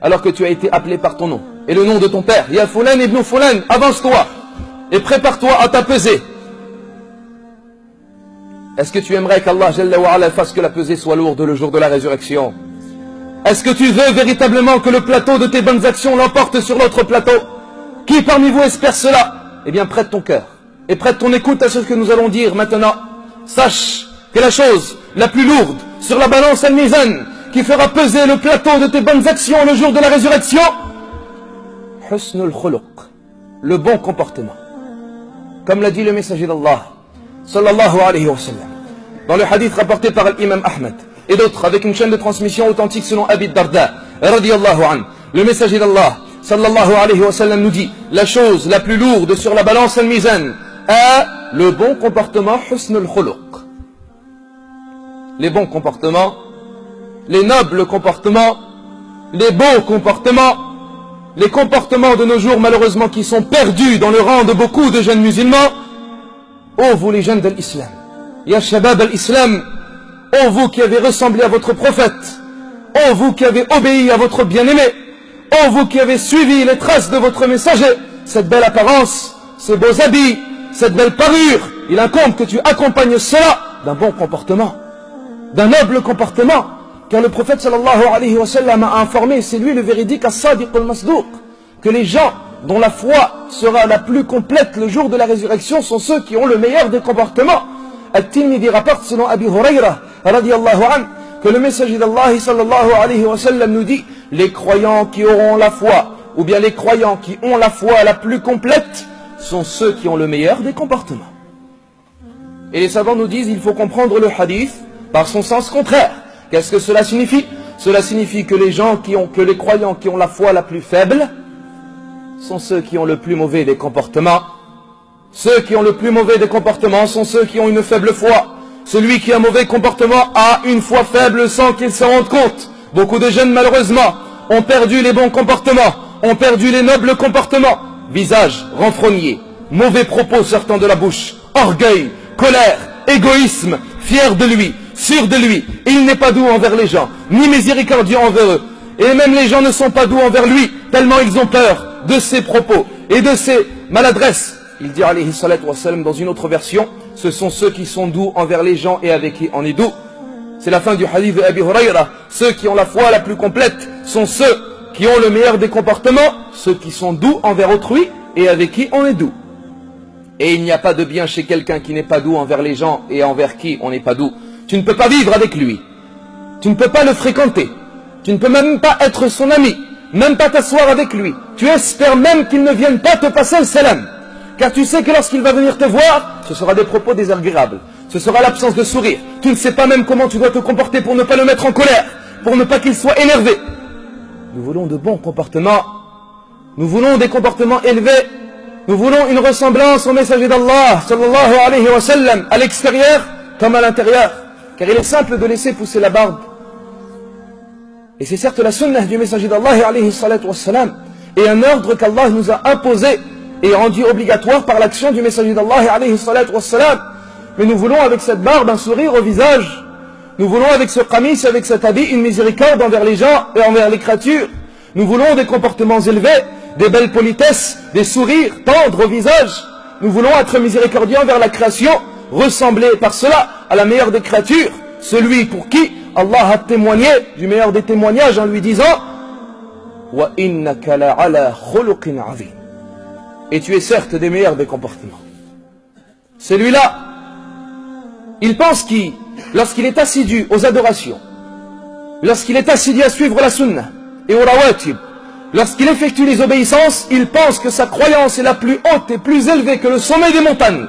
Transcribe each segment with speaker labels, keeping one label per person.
Speaker 1: alors que tu as été appelé par ton nom et le nom de ton père. Ya Fulan ibn Fulan, avance-toi et prépare-toi à ta pesée. Est-ce que tu aimerais qu'Allah Jalla wa Ala fasse que la pesée soit lourde le jour de la résurrection? Est-ce que tu veux véritablement que le plateau de tes bonnes actions l'emporte sur l'autre plateau? Qui parmi vous espère cela? Eh bien, prête ton cœur et prête ton écoute à ce que nous allons dire maintenant. Sache que la chose la plus lourde sur la balance al-mizan qui fera peser le plateau de tes bonnes actions le jour de la résurrection, husnul khuluq, le bon comportement. Comme l'a dit le messager d'Allah, sallallahu alayhi wa sallam, dans le hadith rapporté par l'imam Ahmed et d'autres avec une chaîne de transmission authentique selon Abi Darda, radiyallahu anhu, le messager d'Allah, sallallahu alayhi wa sallam, nous dit: la chose la plus lourde sur la balance al-mizan est le bon comportement, husnul khuluq. Les bons comportements, les nobles comportements, les beaux comportements, les comportements de nos jours malheureusement qui sont perdus dans le rang de beaucoup de jeunes musulmans. Ô vous les jeunes de l'islam, ya shabab al-islam, ô vous qui avez ressemblé à votre prophète, ô vous qui avez obéi à votre bien-aimé, ô vous qui avez suivi les traces de votre messager, cette belle apparence, ces beaux habits, cette belle parure, il incombe que tu accompagnes cela d'un bon comportement, d'un noble comportement, car le prophète sallallahu alayhi wa sallam a informé, c'est lui le véridique as-sadiq al-masdouq, que les gens dont la foi sera la plus complète le jour de la résurrection sont ceux qui ont le meilleur des comportements. At-Tirmidhi rapporte selon Abi Huraira radiyallahu anhu que le messager d'Allah sallallahu alayhi wa sallam nous dit: les croyants qui auront la foi, ou bien les croyants qui ont la foi la plus complète, sont ceux qui ont le meilleur des comportements. Et les savants nous disent: il faut comprendre le hadith par son sens contraire. Qu'est-ce que cela signifie? Cela signifie que les croyants qui ont la foi la plus faible sont ceux qui ont le plus mauvais des comportements. Ceux qui ont le plus mauvais des comportements sont ceux qui ont une faible foi. Celui qui a un mauvais comportement a une foi faible sans qu'il s'en rende compte. Beaucoup de jeunes malheureusement ont perdu les bons comportements, ont perdu les nobles comportements. Visage renfrogné, mauvais propos sortant de la bouche, orgueil, colère, égoïsme, fier de lui, sûr de lui. Il n'est pas doux envers les gens, ni miséricordieux envers eux. Et même les gens ne sont pas doux envers lui, tellement ils ont peur de ses propos et de ses maladresses. Il dit alayhi salatu wassalam dans une autre version: ce sont ceux qui sont doux envers les gens et avec qui on est doux. C'est la fin du hadith de Abi Huraira. Ceux qui ont la foi la plus complète sont ceux qui ont le meilleur des comportements, ceux qui sont doux envers autrui et avec qui on est doux. Et il n'y a pas de bien chez quelqu'un qui n'est pas doux envers les gens et envers qui on n'est pas doux. Tu ne peux pas vivre avec lui, tu ne peux pas le fréquenter, tu ne peux même pas être son ami, même pas t'asseoir avec lui. Tu espères même qu'il ne vienne pas te passer le salam, car tu sais que lorsqu'il va venir te voir, ce sera des propos désagréables, ce sera l'absence de sourire. Tu ne sais pas même comment tu dois te comporter pour ne pas le mettre en colère, pour ne pas qu'il soit énervé. Nous voulons de bons comportements, nous voulons des comportements élevés, nous voulons une ressemblance au messager d'Allah sallallahu alayhi wa sallam, à l'extérieur comme à l'intérieur, car il est simple de laisser pousser la barbe. Et c'est certes la sunnah du messager d'Allah alayhi salatu wassalam, et un ordre qu'Allah nous a imposé et rendu obligatoire par l'action du messager d'Allah alayhi salatu wassalam. Mais nous voulons avec cette barbe un sourire au visage. Nous voulons avec ce qamis, avec cet habit, une miséricorde envers les gens et envers les créatures. Nous voulons des comportements élevés, des belles politesses, des sourires tendres au visage. Nous voulons être miséricordieux envers la création, ressembler par cela à la meilleure des créatures, celui pour qui Allah a témoigné du meilleur des témoignages en lui disant: Wa innaka la ala khuluqin azim. Et tu es certes des meilleurs des comportements. Celui-là, il pense qu'il, lorsqu'il est assidu aux adorations, lorsqu'il est assidu à suivre la sunnah et au rawatib, lorsqu'il effectue les obéissances, il pense que sa croyance est la plus haute et plus élevée que le sommet des montagnes,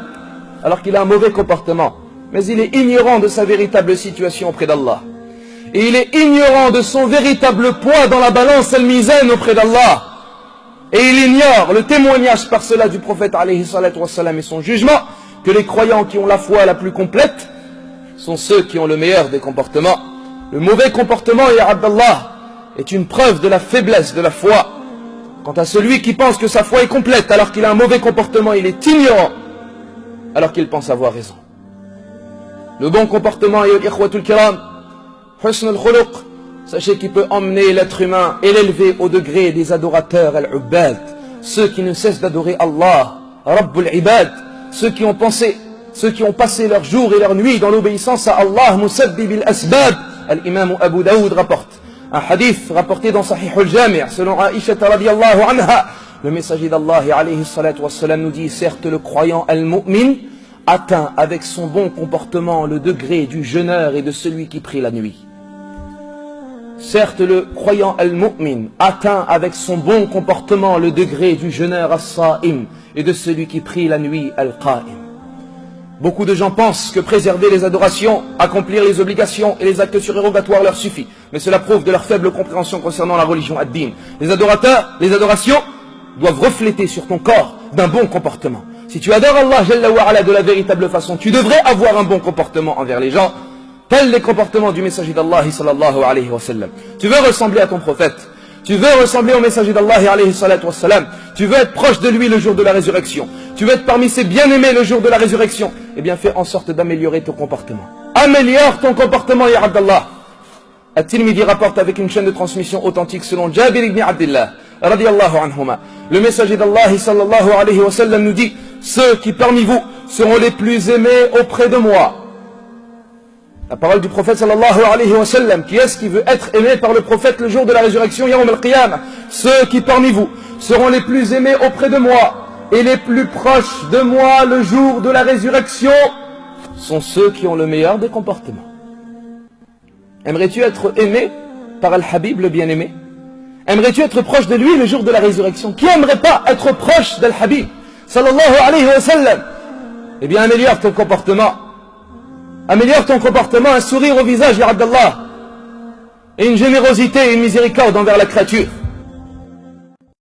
Speaker 1: alors qu'il a un mauvais comportement. Mais il est ignorant de sa véritable situation auprès d'Allah. Et il est ignorant de son véritable poids dans la balance al-mizan auprès d'Allah. Et il ignore le témoignage par cela du prophète alayhi salatu wassalam et son jugement, que les croyants qui ont la foi la plus complète sont ceux qui ont le meilleur des comportements. Le mauvais comportement, ya Abdallah, est une preuve de la faiblesse de la foi. Quant à celui qui pense que sa foi est complète alors qu'il a un mauvais comportement, il est ignorant alors qu'il pense avoir raison. Le bon comportement, ya ikhwatul kiram, husn al-khuluq, sachez qu'il peut emmener l'être humain et l'élever au degré des adorateurs al-Ubbad, ceux qui ne cessent d'adorer Allah, Rabbul Ibad, ceux qui ont passé leur jour et leur nuit dans l'obéissance à Allah, Musabbib al-Asbab. Al-Imam Abu Daoud rapporte un hadith rapporté dans Sahih al-Jami' selon Aisha radiyallahu anha. Le messager d'Allah alayhi salatu wassalam nous dit: certes le croyant al-mu'min atteint avec son bon comportement le degré du jeûneur et de celui qui prie la nuit. Certes le croyant al-mu'min atteint avec son bon comportement le degré du jeûneur as-sa'im et de celui qui prie la nuit al-qa'im. Beaucoup de gens pensent que préserver les adorations, accomplir les obligations et les actes surérogatoires leur suffit. Mais cela prouve de leur faible compréhension concernant la religion ad-din. Les adorations doivent refléter sur ton corps d'un bon comportement. Si tu adores Allah Jalla wa Ala de la véritable façon, tu devrais avoir un bon comportement envers les gens, tels les comportements du messager d'Allah sallallahu alayhi wa sallam. Tu veux ressembler à ton prophète, tu veux ressembler au messager d'Allah alayhi salatu wa sallam, tu veux être proche de lui le jour de la résurrection, tu veux être parmi ses bien-aimés le jour de la résurrection, eh bien fais en sorte d'améliorer ton comportement. Améliore ton comportement, ya Abdallah. At-Tirmidhi rapporte avec une chaîne de transmission authentique selon Jabir ibn Abdillah radiyallahu anhuma. Le messager d'Allah sallallahu alayhi wa sallam nous dit: ceux qui parmi vous seront les plus aimés auprès de moi. La parole du prophète sallallahu alayhi wa sallam. Qui est-ce qui veut être aimé par le prophète le jour de la résurrection, Yawm al-Qiyamah? Ceux qui parmi vous seront les plus aimés auprès de moi et les plus proches de moi le jour de la résurrection sont ceux qui ont le meilleur des comportements. Aimerais-tu être aimé par Al-Habib, le bien-aimé? Aimerais-tu être proche de lui le jour de la résurrection? Qui aimerait pas être proche d'Al-Habib sallallahu alayhi wa sallam? Eh bien, améliore ton comportement. Améliore ton comportement, un sourire au visage, ya Abdallah, et une générosité et une miséricorde envers la créature.